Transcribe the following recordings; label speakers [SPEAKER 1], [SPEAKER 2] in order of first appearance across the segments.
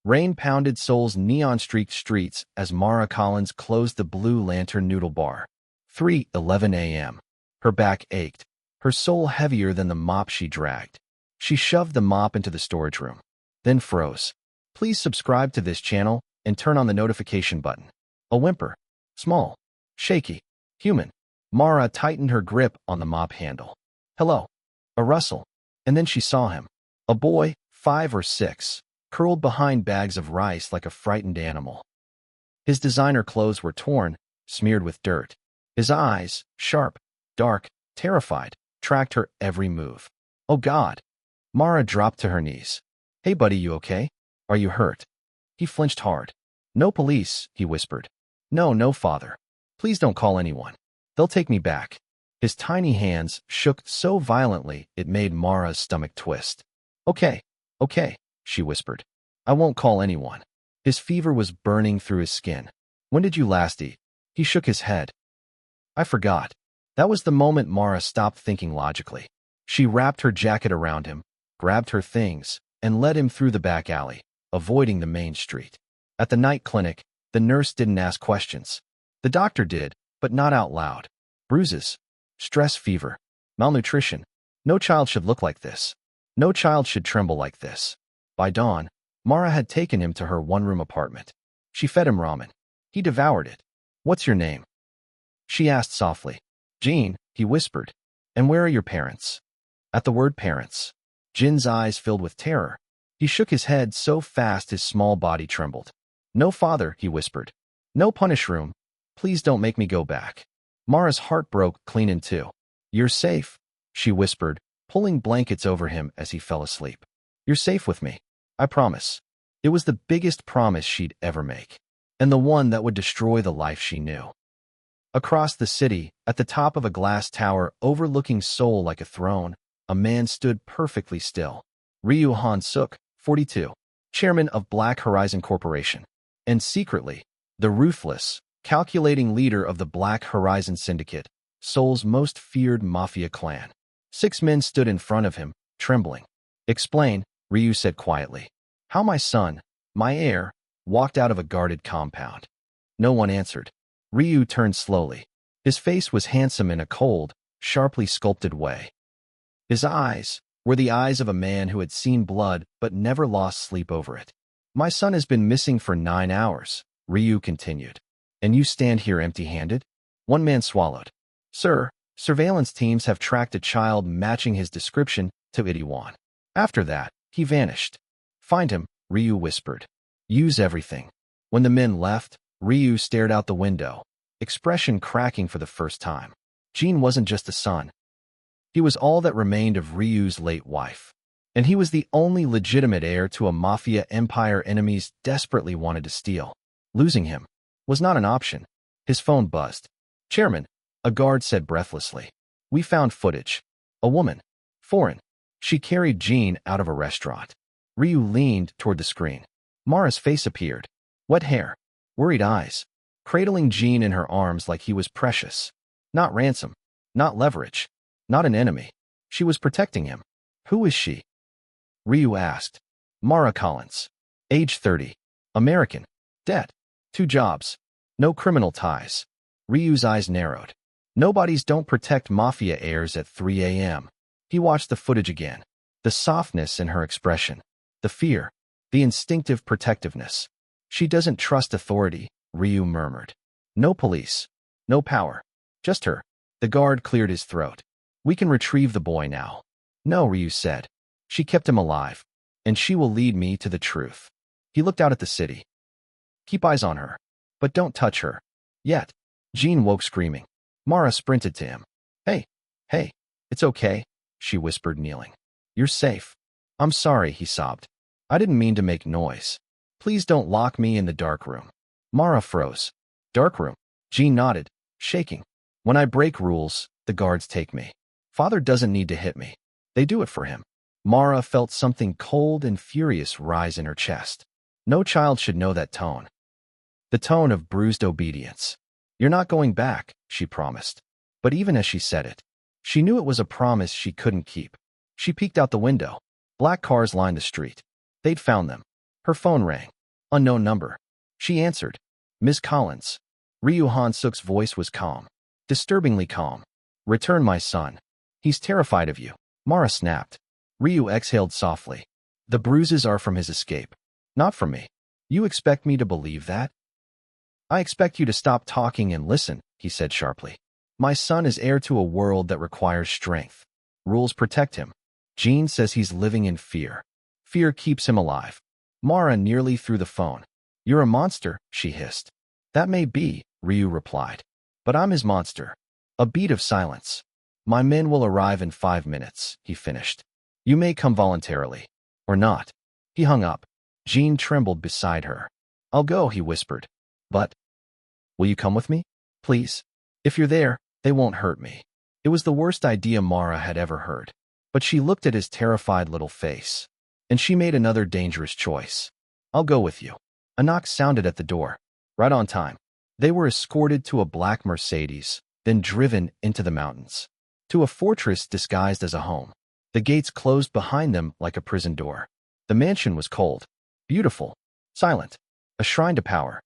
[SPEAKER 1] Rain pounded Seoul's neon-streaked streets as Mara Collins closed the Blue Lantern noodle bar. 3:11 a.m. Her back ached, her soul heavier than the mop she dragged. She shoved the mop into the storage room, then froze. Please subscribe to this channel and turn on the notification button. A whimper. Small. Shaky. Human. Mara tightened her grip on the mop handle. Hello. A rustle. And then she saw him. A boy, 5 or 6, curled behind bags of rice like a frightened animal. His designer clothes were torn, smeared with dirt. His eyes, sharp, dark, terrified, tracked her every move. Oh God. Mara dropped to her knees. Hey buddy, you okay? Are you hurt? He flinched hard. No police, he whispered. No, father. Please don't call anyone. They'll take me back. His tiny hands shook so violently it made Mara's stomach twist. Okay, she whispered. I won't call anyone. His fever was burning through his skin. When did you last eat? He shook his head. I forgot. That was the moment Mara stopped thinking logically. She wrapped her jacket around him, grabbed her things, and led him through the back alley, avoiding the main street. At the night clinic, the nurse didn't ask questions. The doctor did, but not out loud. Bruises, stress fever, malnutrition. No child should look like this. No child should tremble like this. By dawn, Mara had taken him to her one-room apartment. She fed him ramen. He devoured it. What's your name? She asked softly. Jean, he whispered. And where are your parents? At the word parents, Jin's eyes filled with terror. He shook his head so fast his small body trembled. No father, he whispered. No punish room. Please don't make me go back. Mara's heart broke clean in two. You're safe, she whispered, pulling blankets over him as he fell asleep. You're safe with me. I promise. It was the biggest promise she'd ever make, and the one that would destroy the life she knew. Across the city, at the top of a glass tower overlooking Seoul like a throne, a man stood perfectly still. Ryu Han-seok, 42, chairman of Black Horizon Corporation, and secretly, the Ruthless, calculating leader of the Black Horizon Syndicate, Seoul's most feared Mafia clan. 6 men stood in front of him, trembling. Explain, Ryu said quietly. How my son, my heir, walked out of a guarded compound. No one answered. Ryu turned slowly. His face was handsome in a cold, sharply sculpted way. His eyes were the eyes of a man who had seen blood but never lost sleep over it. My son has been missing for 9 hours, Ryu continued. And you stand here empty-handed? One man swallowed. Sir, surveillance teams have tracked a child matching his description to Itaewon. After that, he vanished. Find him, Ryu whispered. Use everything. When the men left, Ryu stared out the window, expression cracking for the first time. Jean wasn't just a son. He was all that remained of Ryu's late wife. And he was the only legitimate heir to a mafia empire enemies desperately wanted to steal. Losing him was not an option. His phone buzzed. Chairman, a guard said breathlessly. We found footage. A woman. Foreign. She carried Jean out of a restaurant. Ryu leaned toward the screen. Mara's face appeared. Wet hair. Worried eyes. Cradling Jean in her arms like he was precious. Not ransom. Not leverage. Not an enemy. She was protecting him. Who is she? Ryu asked. Mara Collins. Age 30. American. Debt. 2 jobs. No criminal ties. Ryu's eyes narrowed. Nobodies don't protect Mafia heirs at 3 a.m. He watched the footage again. The softness in her expression. The fear. The instinctive protectiveness. She doesn't trust authority, Ryu murmured. No police. No power. Just her. The guard cleared his throat. We can retrieve the boy now. No, Ryu said. She kept him alive. And she will lead me to the truth. He looked out at the city. Keep eyes on her. But don't touch her. Yet. Jean woke screaming. Mara sprinted to him. Hey, it's okay, she whispered, kneeling. You're safe. I'm sorry, he sobbed. I didn't mean to make noise. Please don't lock me in the dark room. Mara froze. Dark room? Jean nodded, shaking. When I break rules, the guards take me. Father doesn't need to hit me. They do it for him. Mara felt something cold and furious rise in her chest. No child should know that tone. The tone of bruised obedience. You're not going back, she promised. But even as she said it, she knew it was a promise she couldn't keep. She peeked out the window. Black cars lined the street. They'd found them. Her phone rang. Unknown number. She answered. Miss Collins. Ryu Han-seok's voice was calm. Disturbingly calm. Return my son. He's terrified of you. Mara snapped. Ryu exhaled softly. The bruises are from his escape. Not from me. You expect me to believe that? I expect you to stop talking and listen, he said sharply. My son is heir to a world that requires strength. Rules protect him. Jean says he's living in fear. Fear keeps him alive. Mara nearly threw the phone. You're a monster, she hissed. That may be, Ryu replied. But I'm his monster. A beat of silence. My men will arrive in 5 minutes, he finished. You may come voluntarily. Or not. He hung up. Jean trembled beside her. I'll go, he whispered. But will you come with me? Please. If you're there, they won't hurt me. It was the worst idea Mara had ever heard. But she looked at his terrified little face. And she made another dangerous choice. I'll go with you. A knock sounded at the door. Right on time. They were escorted to a black Mercedes, then driven into the mountains. To a fortress disguised as a home. The gates closed behind them like a prison door. The mansion was cold, beautiful, silent, a shrine to power.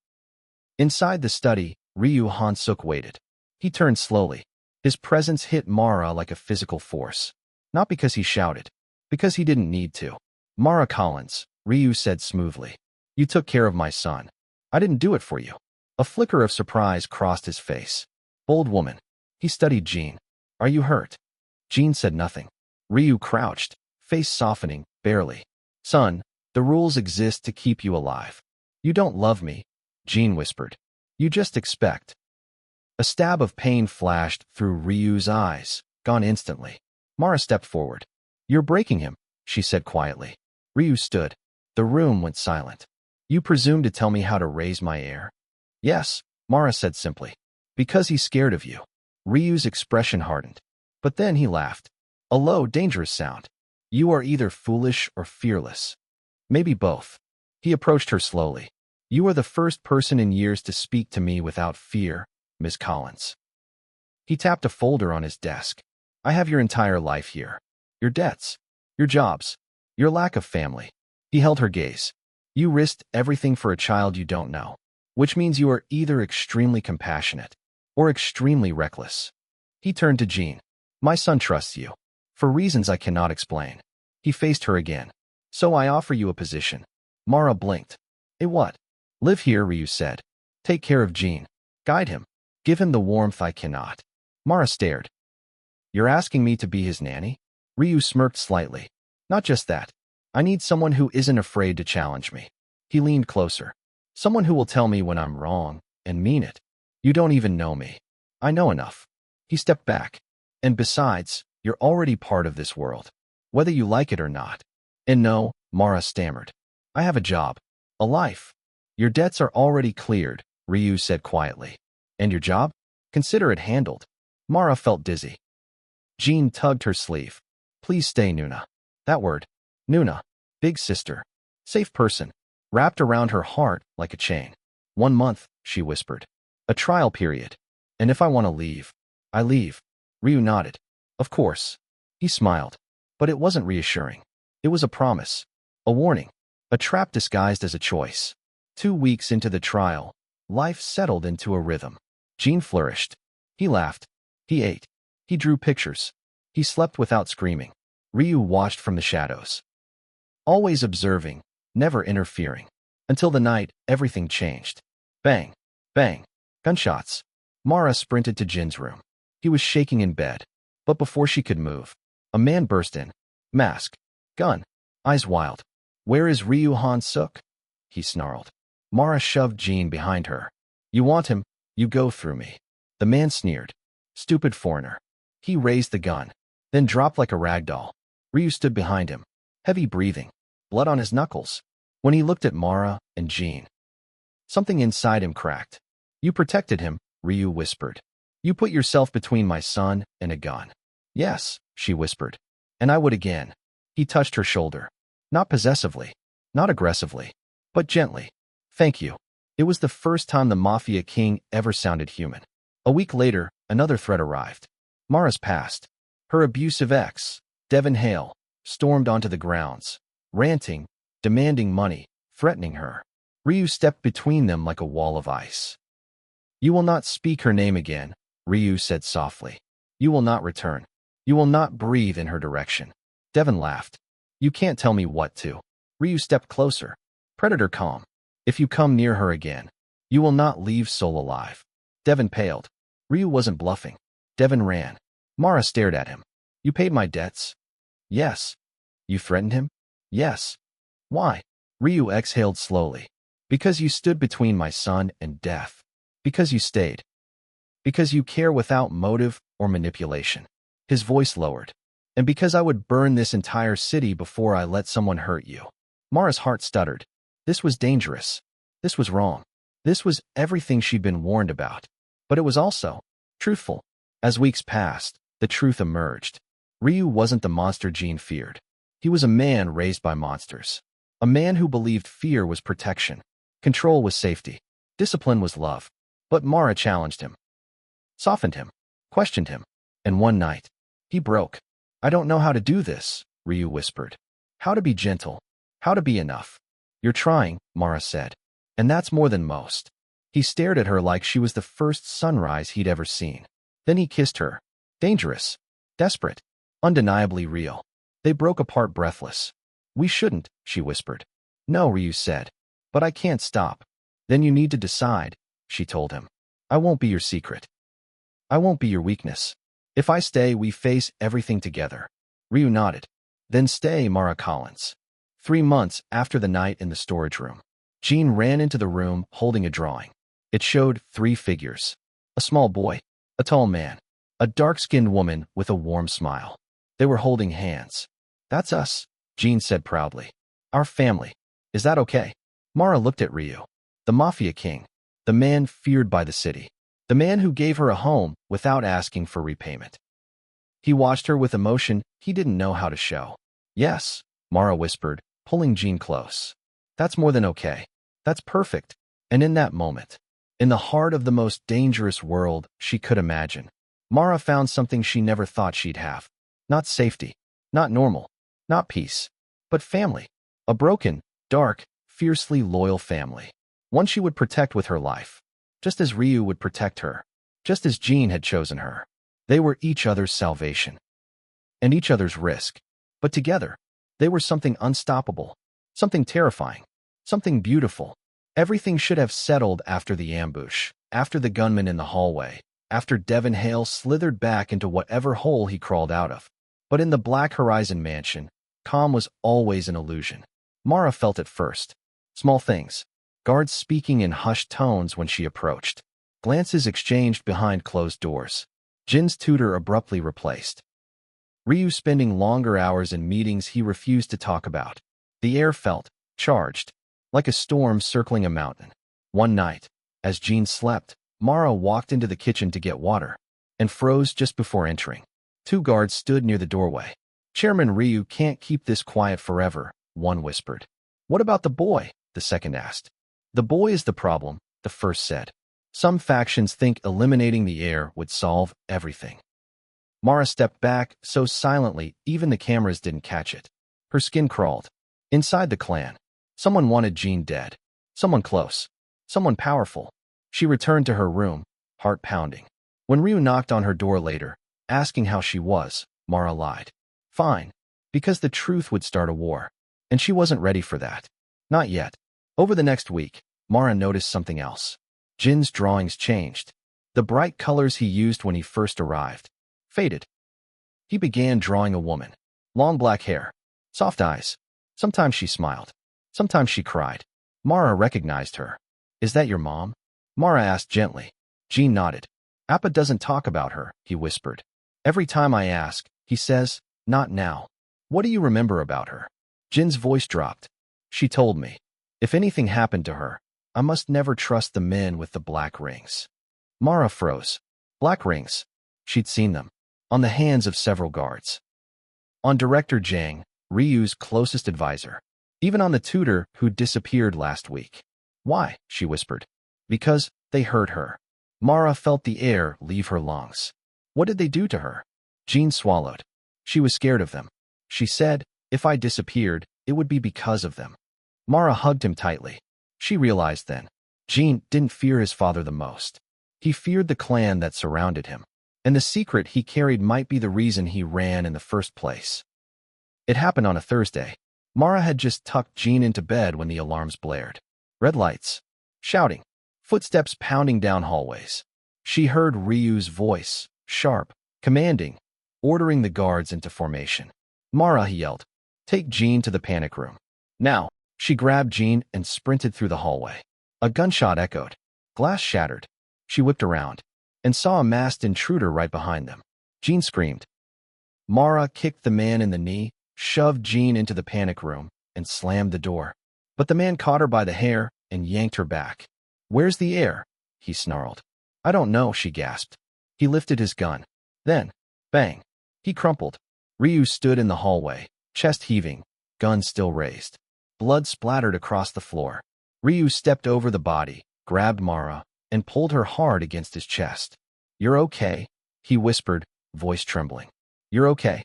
[SPEAKER 1] Inside the study, Ryu Han-seok waited. He turned slowly. His presence hit Mara like a physical force. Not because he shouted, because he didn't need to. Mara Collins, Ryu said smoothly. You took care of my son. I didn't do it for you. A flicker of surprise crossed his face. Bold woman. He studied Jean. Are you hurt? Jean said nothing. Ryu crouched, face softening, barely. Son, the rules exist to keep you alive. You don't love me, Jean whispered. You just expect. A stab of pain flashed through Ryu's eyes, gone instantly. Mara stepped forward. You're breaking him, she said quietly. Ryu stood. The room went silent. You presume to tell me how to raise my heir? Yes, Mara said simply. Because he's scared of you. Ryu's expression hardened. But then he laughed. A low, dangerous sound. You are either foolish or fearless. Maybe both. He approached her slowly. You are the first person in years to speak to me without fear, Miss Collins. He tapped a folder on his desk. I have your entire life here. Your debts. Your jobs. Your lack of family. He held her gaze. You risked everything for a child you don't know. Which means you are either extremely compassionate or extremely reckless. He turned to Jean. My son trusts you. For reasons I cannot explain. He faced her again. So I offer you a position. Mara blinked. A what? Live here, Ryu said. Take care of Jean. Guide him. Give him the warmth I cannot. Mara stared. You're asking me to be his nanny? Ryu smirked slightly. Not just that. I need someone who isn't afraid to challenge me. He leaned closer. Someone who will tell me when I'm wrong and mean it. You don't even know me. I know enough. He stepped back. And besides, you're already part of this world. Whether you like it or not. And no, Mara stammered. I have a job. A life. Your debts are already cleared, Ryu said quietly. And your job? Consider it handled. Mara felt dizzy. Jean tugged her sleeve. Please stay, Nuna. That word. Nuna. Big sister. Safe person. Wrapped around her heart like a chain. 1 month, she whispered. A trial period. And if I want to leave, I leave. Ryu nodded. Of course. He smiled. But it wasn't reassuring. It was a promise. A warning. A trap disguised as a choice. 2 weeks into the trial, life settled into a rhythm. Jean flourished. He laughed. He ate. He drew pictures. He slept without screaming. Ryu watched from the shadows. Always observing, never interfering. Until the night, everything changed. Bang. Bang. Gunshots. Mara sprinted to Jin's room. He was shaking in bed. But before she could move, a man burst in. Mask. Gun. Eyes wild. Where is Ryu Han-seok? He snarled. Mara shoved Jean behind her. You want him, you go through me. The man sneered. Stupid foreigner. He raised the gun, then dropped like a rag doll. Ryu stood behind him, heavy breathing, blood on his knuckles. When he looked at Mara and Jean, something inside him cracked. You protected him, Ryu whispered. You put yourself between my son and a gun. Yes, she whispered. And I would again. He touched her shoulder. Not possessively, not aggressively, but gently. Thank you. It was the first time the Mafia king ever sounded human. A week later, another threat arrived. Mara's past. Her abusive ex, Devon Hale, stormed onto the grounds, ranting, demanding money, threatening her. Ryu stepped between them like a wall of ice. You will not speak her name again, Ryu said softly. You will not return. You will not breathe in her direction. Devon laughed. You can't tell me what to. Ryu stepped closer. Predator calm. If you come near her again, you will not leave Seoul alive. Devon paled. Ryu wasn't bluffing. Devon ran. Mara stared at him. You paid my debts? Yes. You threatened him? Yes. Why? Ryu exhaled slowly. Because you stood between my son and death. Because you stayed. Because you care without motive or manipulation. His voice lowered. And because I would burn this entire city before I let someone hurt you. Mara's heart stuttered. This was dangerous. This was wrong. This was everything she'd been warned about. But it was also truthful. As weeks passed, the truth emerged. Ryu wasn't the monster Jean feared. He was a man raised by monsters. A man who believed fear was protection. Control was safety. Discipline was love. But Mara challenged him. Softened him. Questioned him. And one night, he broke. I don't know how to do this, Ryu whispered. How to be gentle. How to be enough. You're trying, Mara said. And that's more than most. He stared at her like she was the first sunrise he'd ever seen. Then he kissed her. Dangerous. Desperate. Undeniably real. They broke apart breathless. We shouldn't, she whispered. No, Ryu said. But I can't stop. Then you need to decide, she told him. I won't be your secret. I won't be your weakness. If I stay, we face everything together. Ryu nodded. Then stay, Mara Collins. 3 months after the night in the storage room, Jean ran into the room holding a drawing. It showed 3 figures. A small boy, a tall man, a dark-skinned woman with a warm smile. They were holding hands. That's us, Jean said proudly. Our family. Is that okay? Mara looked at Ryu. The Mafia king. The man feared by the city. The man who gave her a home without asking for repayment. He watched her with emotion he didn't know how to show. Yes, Mara whispered, pulling Jean close. That's more than okay. That's perfect. And in that moment, in the heart of the most dangerous world she could imagine, Mara found something she never thought she'd have. Not safety, not normal, not peace, but family. A broken, dark, fiercely loyal family. One she would protect with her life. Just as Ryu would protect her. Just as Jean had chosen her. They were each other's salvation. And each other's risk. But together, they were something unstoppable. Something terrifying. Something beautiful. Everything should have settled after the ambush. After the gunman in the hallway. After Devon Hale slithered back into whatever hole he crawled out of. But in the Black Horizon mansion, calm was always an illusion. Mara felt it first. Small things. Guards speaking in hushed tones when she approached. Glances exchanged behind closed doors. Jin's tutor abruptly replaced. Ryu spending longer hours in meetings he refused to talk about. The air felt charged, like a storm circling a mountain. One night, as Jean slept, Mara walked into the kitchen to get water, and froze just before entering. 2 guards stood near the doorway. Chairman Ryu can't keep this quiet forever, one whispered. What about the boy? The second asked. The boy is the problem, the first said. Some factions think eliminating the heir would solve everything. Mara stepped back so silently even the cameras didn't catch it. Her skin crawled. Inside the clan, someone wanted Jean dead. Someone close. Someone powerful. She returned to her room, heart pounding. When Ryu knocked on her door later, asking how she was, Mara lied. Fine. Because the truth would start a war. And she wasn't ready for that. Not yet. Over the next week, Mara noticed something else. Jin's drawings changed. The bright colors he used when he first arrived faded. He began drawing a woman. Long black hair. Soft eyes. Sometimes she smiled. Sometimes she cried. Mara recognized her. Is that your mom? Mara asked gently. Jean nodded. Appa doesn't talk about her, he whispered. Every time I ask, he says, not now. What do you remember about her? Jin's voice dropped. She told me. If anything happened to her, I must never trust the men with the black rings. Mara froze. Black rings. She'd seen them. On the hands of several guards. On Director Jang, Ryu's closest advisor. Even on the tutor who'd disappeared last week. Why? She whispered. Because they hurt her. Mara felt the air leave her lungs. What did they do to her? Jean swallowed. She was scared of them. She said, if I disappeared, it would be because of them. Mara hugged him tightly. She realized then. Jin didn't fear his father the most. He feared the clan that surrounded him, and the secret he carried might be the reason he ran in the first place. It happened on a Thursday. Mara had just tucked Jin into bed when the alarms blared. Red lights, shouting, footsteps pounding down hallways. She heard Ryu's voice, sharp, commanding, ordering the guards into formation. "Mara," he yelled, "take Jin to the panic room. Now." She grabbed Jin and sprinted through the hallway. A gunshot echoed. Glass shattered. She whipped around and saw a masked intruder right behind them. Jin screamed. Mara kicked the man in the knee, shoved Jin into the panic room, and slammed the door. But the man caught her by the hair and yanked her back. "Where's the heir?" he snarled. "I don't know," she gasped. He lifted his gun. Then, bang, he crumpled. Ryu stood in the hallway, chest heaving, gun still raised. Blood splattered across the floor. Ryu stepped over the body, grabbed Mara, and pulled her hard against his chest. "You're okay," he whispered, voice trembling. "You're okay."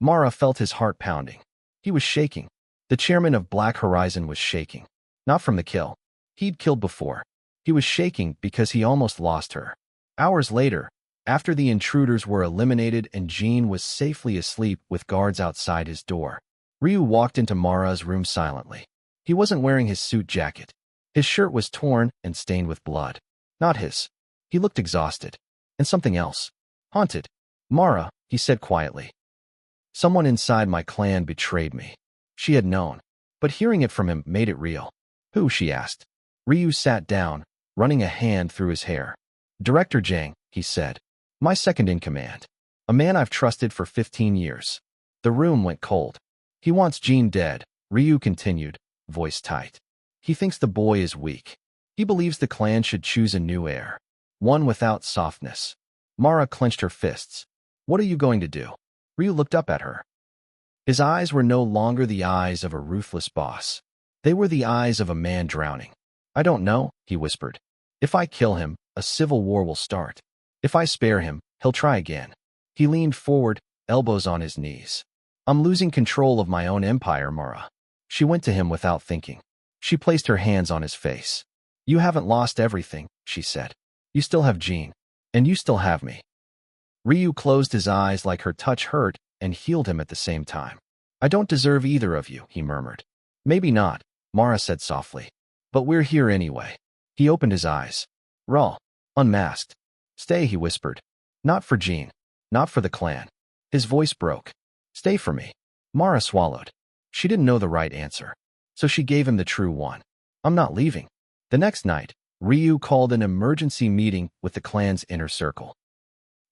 [SPEAKER 1] Mara felt his heart pounding. He was shaking. The chairman of Black Horizon was shaking. Not from the kill. He'd killed before. He was shaking because he almost lost her. Hours later, after the intruders were eliminated and Jin was safely asleep with guards outside his door, Ryu walked into Mara's room silently. He wasn't wearing his suit jacket. His shirt was torn and stained with blood. Not his. He looked exhausted. And something else. Haunted. "Mara," he said quietly. "Someone inside my clan betrayed me." She had known, but hearing it from him made it real. "Who?" she asked. Ryu sat down, running a hand through his hair. "Director Jang," he said. "My second in command. A man I've trusted for 15 years. The room went cold. "He wants Jin dead," Ryu continued, voice tight. "He thinks the boy is weak. He believes the clan should choose a new heir. One without softness." Mara clenched her fists. "What are you going to do?" Ryu looked up at her. His eyes were no longer the eyes of a ruthless boss. They were the eyes of a man drowning. "I don't know," he whispered. "If I kill him, a civil war will start. If I spare him, he'll try again." He leaned forward, elbows on his knees. "I'm losing control of my own empire, Mara." She went to him without thinking. She placed her hands on his face. "You haven't lost everything," she said. "You still have Jin. And you still have me." Ryu closed his eyes like her touch hurt and healed him at the same time. "I don't deserve either of you," he murmured. "Maybe not," Mara said softly. "But we're here anyway." He opened his eyes. Raw. Unmasked. "Stay," he whispered. "Not for Jin. Not for the clan." His voice broke. "Stay for me." Mara swallowed. She didn't know the right answer, so she gave him the true one. "I'm not leaving." The next night, Ryu called an emergency meeting with the clan's inner circle.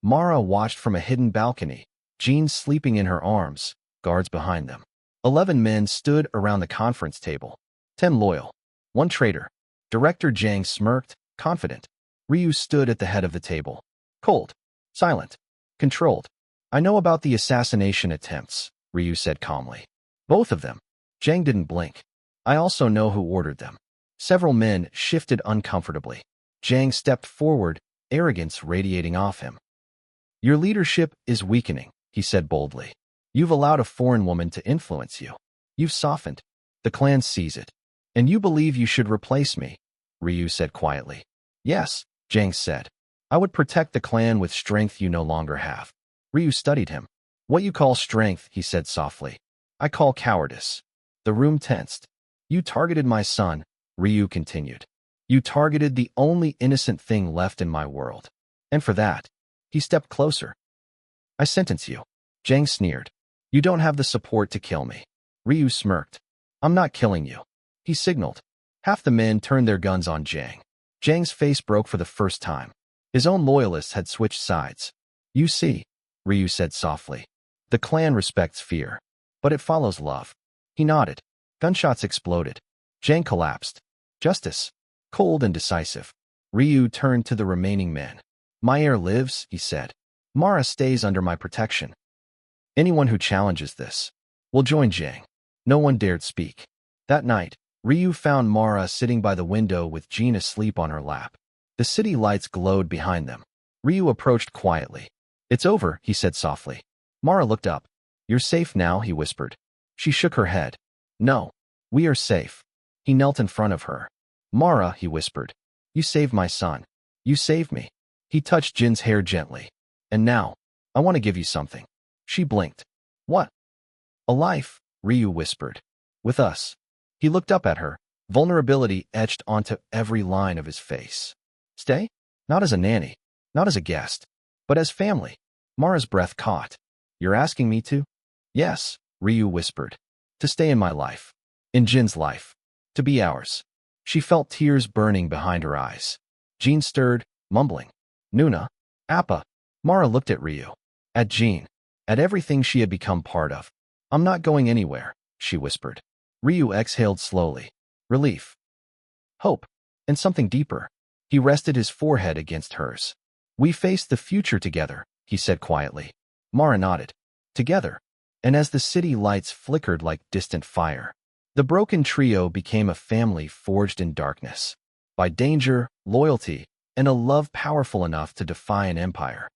[SPEAKER 1] Mara watched from a hidden balcony, Jin sleeping in her arms, guards behind them. 11 men stood around the conference table. 10 loyal. 1 traitor. Director Jang smirked, confident. Ryu stood at the head of the table. Cold. Silent. Controlled. "I know about the assassination attempts," Ryu said calmly. "Both of them." Jang didn't blink. "I also know who ordered them." Several men shifted uncomfortably. Jang stepped forward, arrogance radiating off him. "Your leadership is weakening," he said boldly. "You've allowed a foreign woman to influence you. You've softened. The clan sees it. And you believe you should replace me," Ryu said quietly. "Yes," Jang said. "I would protect the clan with strength you no longer have." Ryu studied him. "What you call strength," he said softly, "I call cowardice." The room tensed. "You targeted my son," Ryu continued. "You targeted the only innocent thing left in my world. And for that," he stepped closer, "I sentence you." Jang sneered. "You don't have the support to kill me." Ryu smirked. "I'm not killing you," he signaled. Half the men turned their guns on Jang. Jang's face broke for the first time. His own loyalists had switched sides. "You see," Ryu said softly. "The clan respects fear, but it follows love." He nodded. Gunshots exploded. Jang collapsed. "Justice." Cold and decisive. Ryu turned to the remaining men. "My heir lives," he said. "Mara stays under my protection. Anyone who challenges this will join Jang." No one dared speak. That night, Ryu found Mara sitting by the window with Jin asleep on her lap. The city lights glowed behind them. Ryu approached quietly. "It's over," he said softly. Mara looked up. "You're safe now," he whispered. She shook her head. "No, we are safe." He knelt in front of her. Mara, he whispered. You saved my son. You saved me. He touched Jin's hair gently. And now, I want to give you something. She blinked. What? A life, Ryu whispered. With us. He looked up at her, vulnerability etched onto every line of his face. Stay? Not as a nanny, not as a guest, but as family. Mara's breath caught. You're asking me to? Yes, Ryu whispered. To stay in my life. In Jin's life. To be ours. She felt tears burning behind her eyes. Jin stirred, mumbling. Nuna. Appa. Mara looked at Ryu. At Jin. At everything she had become part of. I'm not going anywhere, she whispered. Ryu exhaled slowly. Relief. Hope. And something deeper. He rested his forehead against hers. We face the future together, he said quietly. Mara nodded. Together. And as the city lights flickered like distant fire, the broken trio became a family forged in darkness. By danger, loyalty, and a love powerful enough to defy an empire.